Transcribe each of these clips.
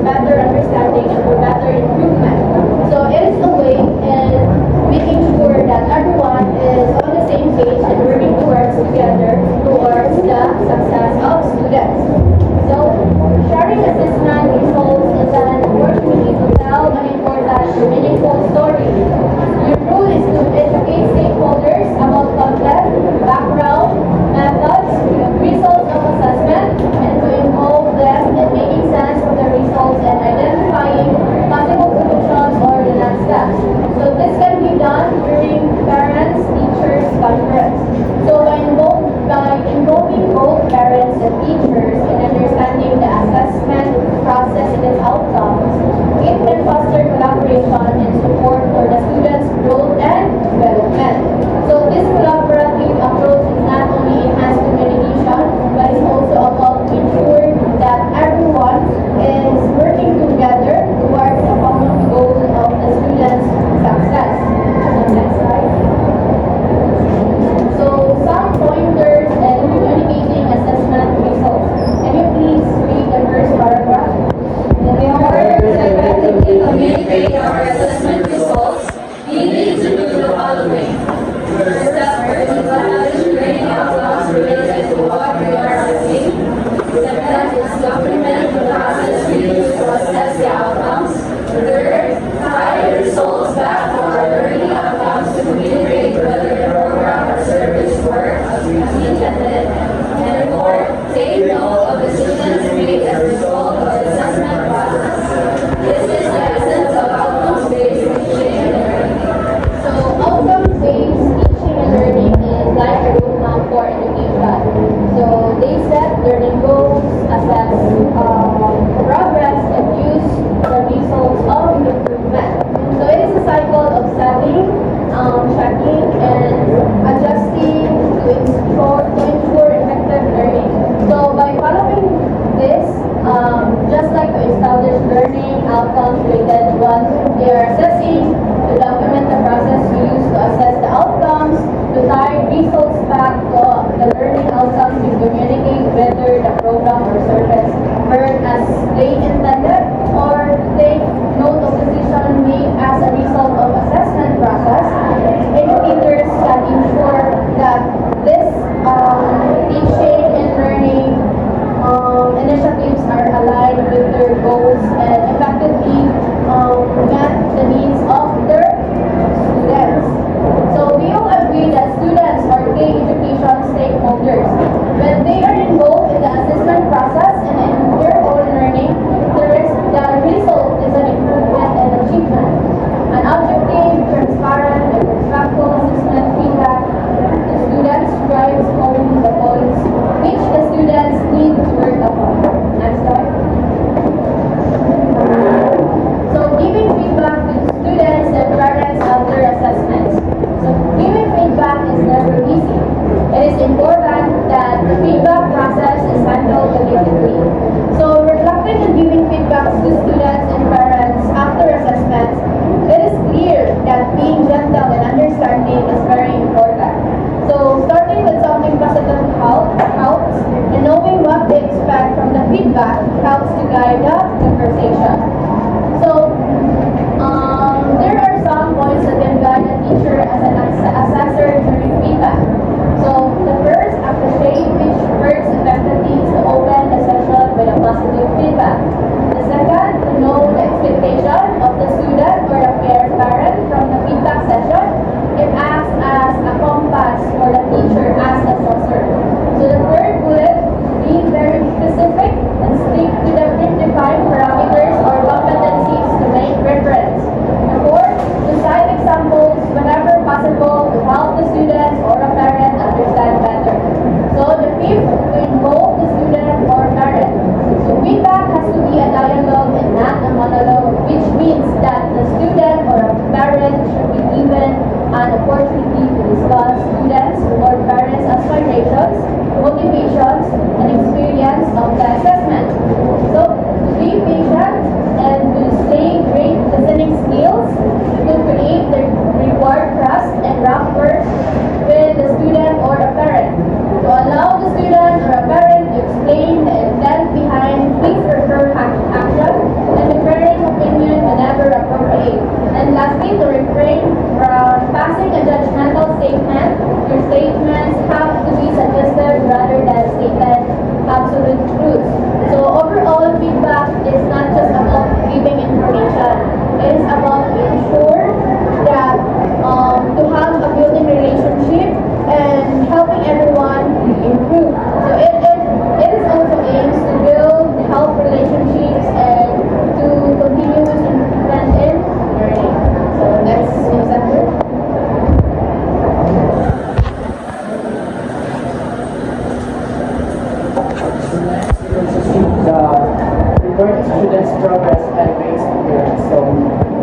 better understanding and for better improvement. So it is a way in making sure that everyone is on the same page and working towards together towards the success of students. So sharing assessment results is an opportunity to tell an important and meaningful story. Your role is to educate stakeholders about content, background, methods, results of assessment, and to involve them in making sense of the results and identifying possible solutions or the next steps. So this can be done during parents, teachers, conference. So by involving both parents and teachers in understanding the assessment process and its outcomes, it can foster collaboration and support for the students' growth and development. So this collaborative approach is not only enhance communication, but it's also about ensuring that everyone is working together towards the common goal of the students' success. Next slide. So some pointers in communicating assessment results. Can you please read the first paragraph? In order to effectively communicate our assessment results, we need to do the following. First, establish learning outcomes related to what we are assessing. Second is document the process we use to assess the outcomes. Third, tie the results back to our learning outcomes to communicate whether the program or service work as intended. And fourth, take note of decisions made as a result of the assessment process. This is the essence of outcomes-based teaching and learning. So outcome-based teaching and learning is like a roadmap for education. So they set learning goals, assess progress, and use the results of improvement. So it is a cycle of setting, checking, and adjusting to ensure effective learning. So by following this, just like to establish learning outcomes related to what they are assessing, to document the process we use to assess the outcomes, to tie results back to the learning outcomes we communicate whether the program or service work as they intended, or take note of decision made as a result of assessment process. Educators can ensure that this teaching and learning initiatives are aligned with their goals and effectively met the needs of their students. So we all agree that students are key education stakeholders. When they are involved in the assessment process and in their own learning, the result is an improvement and achievement. An objective, transparent, and respectful assessment feedback to students drives home the points which the students need to work upon. Next slide. So giving feedback to the students and parents after assessments. So giving feedback is never easy. It is important that the feedback process is handled immediately. So reflecting and giving feedback to students and parents after assessments, it is clear that being gentle and understanding is very important. So starting with something positive helps, and knowing what they expect from the feedback helps to guide the conversation. So there are some points that can guide a teacher as an assessor during feedback. So the first, appreciate which works effectively is to open the session with a positive feedback. The second, to know the expectation of the student or the parent from the feedback session. It acts as a compass for the teacher as assessor. So the third bullet, be very specific and stick to the predefined parameters students' progress and grades appearance. So,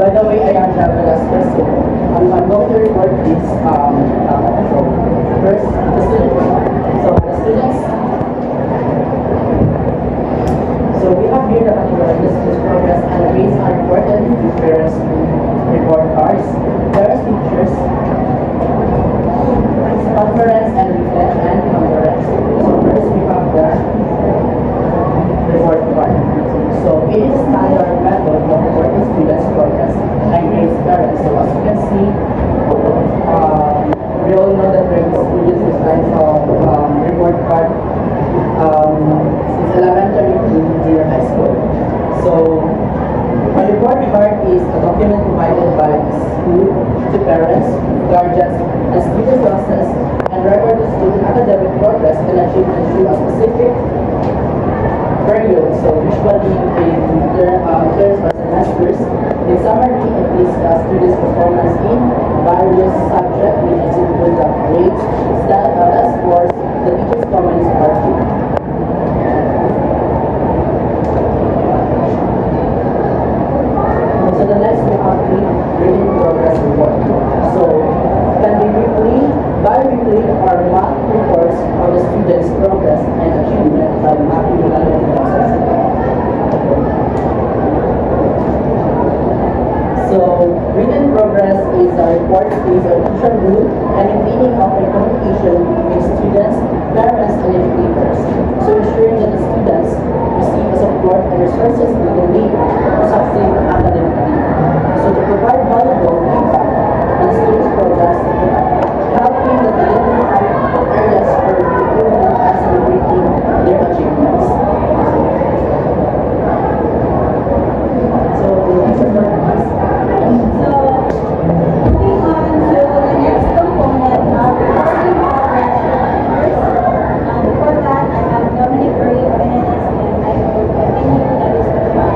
by the way, I am Travel as president. I'm going to report this. So, first, the students. So we have here the category the students' progress and grades are reported to parents report cards, parents teachers, conference and reflect and conference. So first we have the report card. So it is a standard method of reporting students' progress and grades parents. So as you can see, we all know that we use this kind of report card since elementary to junior high school. So a report card is a document provided by the school to parents, guardians, and student classes and record the student academic progress and achievement through a specific period. So usually in terms or semesters. In summary, it is a student's performance in various subjects, which is include the grades, scores, the teacher's comments, or feedback. So the next we have the reading progress report. So can be weekly, bi-weekly, or monthly reports of the student's progress and achievement by mapping the learning process. So written progress is a report based on teacher rule and maintaining open communication between students, parents, and educators. So ensuring that the students receive the support and resources that they need to succeed academically. So to provide valuable feedback on students' progress, helping that they identify areas for improvement and celebrating their achievements. So these are the things. So, moving on to the next component of reporting progress first. Before that, I have Dominic Ray, Benedis, and I will continue the discussion.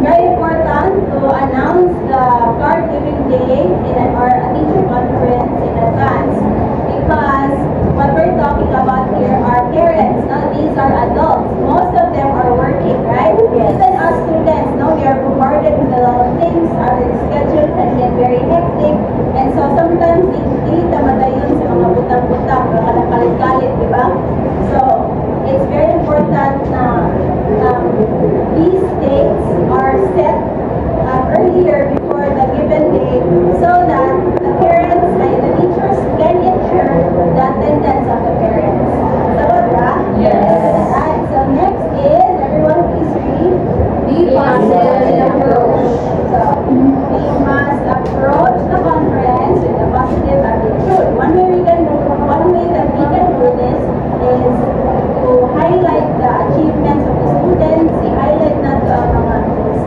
very important to announce the card giving day or a teacher conference in advance because what we're talking about here are parents. Now these are adults. Most of them are working, right? Even as students, now we are bombarded with a lot of things. Our schedule can get very hectic, and so sometimes hindi tamadayon sa mga butang-butang, mga nakalit-kalit, di ba? So it's very important na these dates are set earlier before the given day so that the parents and the teachers can ensure the attendance of the parents. Sabot ba? Yes. Alright, so next is, everyone please read. Be positive and approach. So, we must approach the conference with a positive attitude. One way that we can do this is to highlight the achievements of the students, i-highlight na to ang mga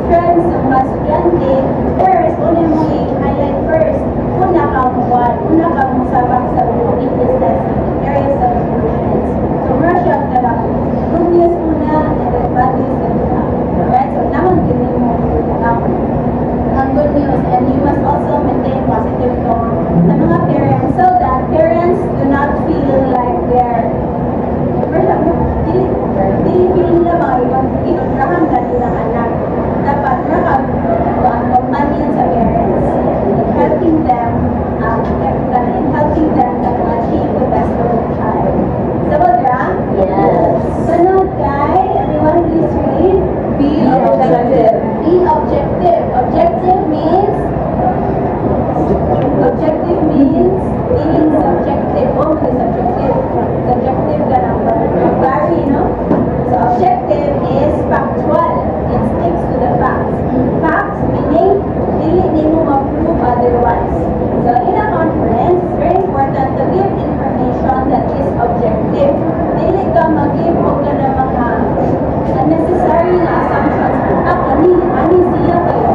strengths ng mga estudyante. First, una mo i-highlight first, una kang musabak sa mga weaknesses, areas of improvements. So, Russia, good news muna, and then bad news na. Alright, so naman din mo ang good news, and you must also maintain positive tone sa mga parents so that parents do not feel like they're di feel nila mga ibang kinontrahan ka nilang anak. Dapat companion sa parents in helping them to achieve the best for their child. Sabot ra? Yes. Sunod kay, everyone please read. Be objective. Be objective. Objective means being subjective. Oh, may subjective. Subjective ka lang ba? Vary, no? So, objective is factual. It sticks to the facts. Facts meaning, dili mo ma-prove otherwise. So, in a conference, it's very important to give information that is objective. Dili ka mag-give o ka na mga unnecessary na assumptions. Ani siya kayo.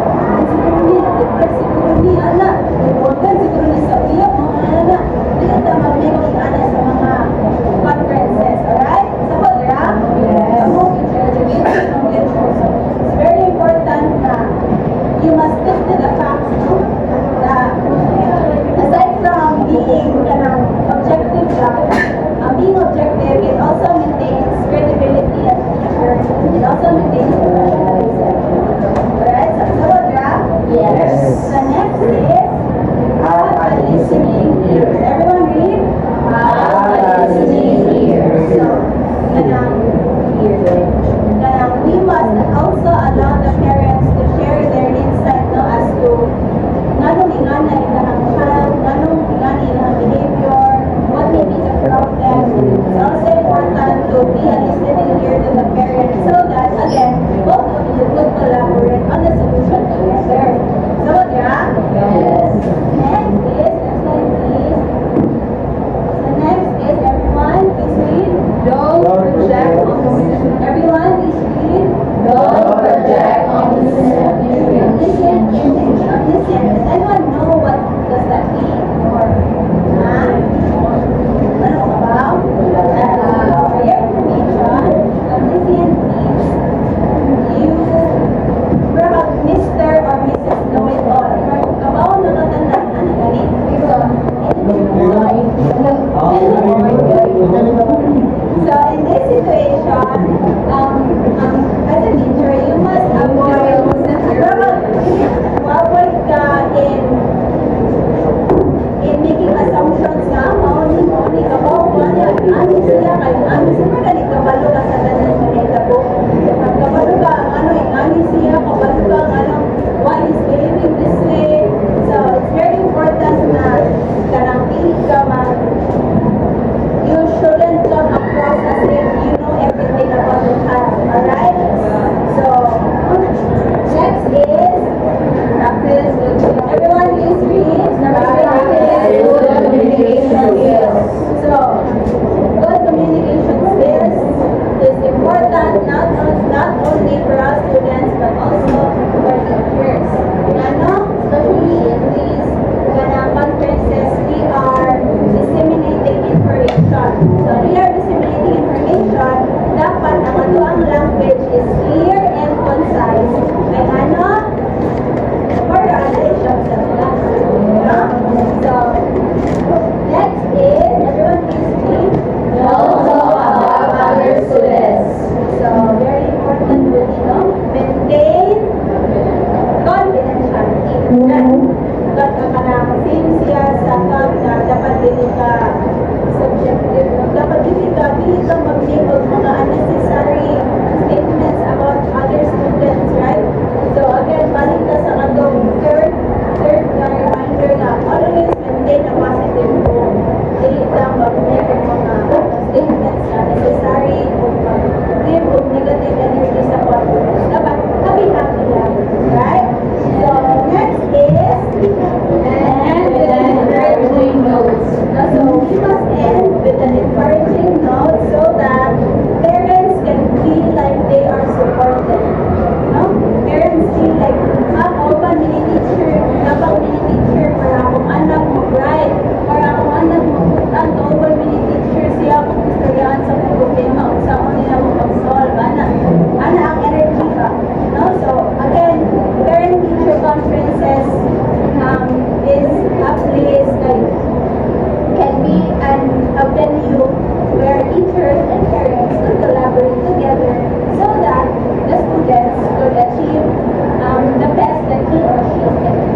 he or she is getting.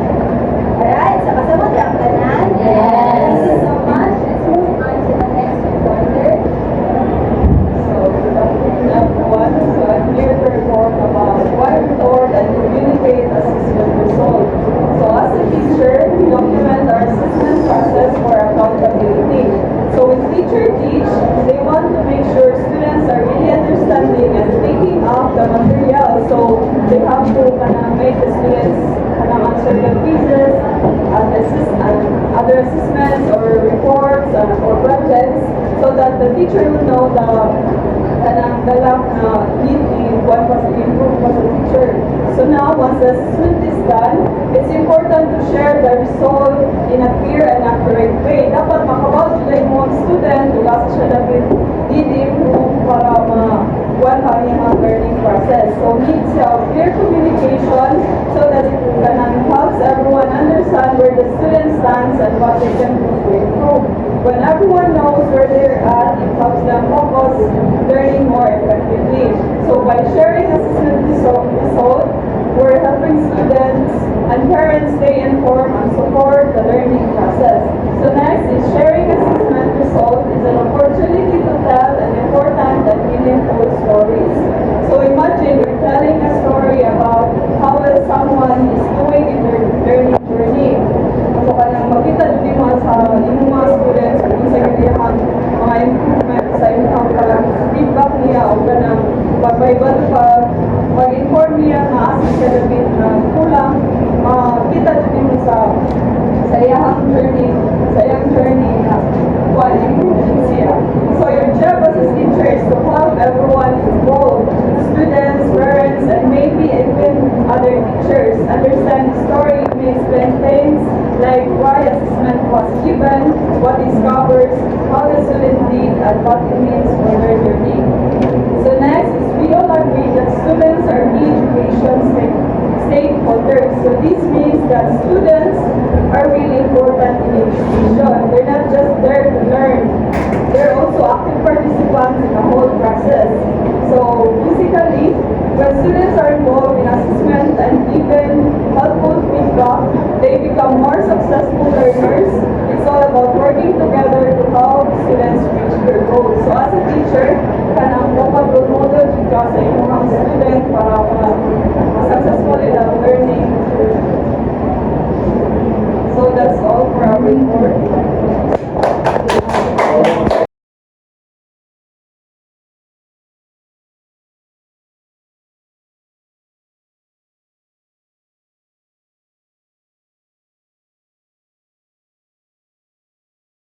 Alright, sa kasabot yung tanan? Thank you so much. Let's move on to the next reporter. So, good afternoon everyone. So, I'm here to report about whiteboard and communicate assessment results. So, as a teacher, we document our assessment process for accountability. So, when teacher teach, they want to make sure students are really understanding and taking up the material. So, they have to make the students answer the quizzes, and other assessments or reports or projects, so that the teacher will know the need what was improved as a teacher. So now, once the assessment is done, it's important to share the result in a clear and accurate way. Dapat makabawat sila yung mga student, wala sa siya dapat i-improve para makuha ka niya ang learning process. So needs clear communication so that it helps everyone understand where the student stands and what they can do to improve. When everyone knows where they're at, it helps them focus learning more effectively. So by sharing assessment result, we're helping students and parents stay informed and support the learning process. So next is sharing assessment result is an opportunity to tell an important and meaningful stories. So imagine you're telling a story about how well someone is doing in their learning journey. So kanang makita din mo sa inyong mga students kung sa ganyan mga improvement sa inyong feedback niya o kanang pagbaybad pag-inform niya na asa siya dapat na kulang, kita din mo sa iyang journey na while improving siya. So your job as a teacher is to help everyone involved, students, parents, and maybe even other teachers understand the story. May explain things like why assessment was given, what it covers, how the student did, and what it means for their journey. So next is we all agree that students are key education stakeholders. So this means that students are really important in education. They're not just there to learn. They're also active participants in the whole process. So basically, when students are involved in assessment and given helpful feedback, they become more successful learners. It's all about working together to help students reach their goals. So as a teacher, kanang dapat role model ka sa inyong student para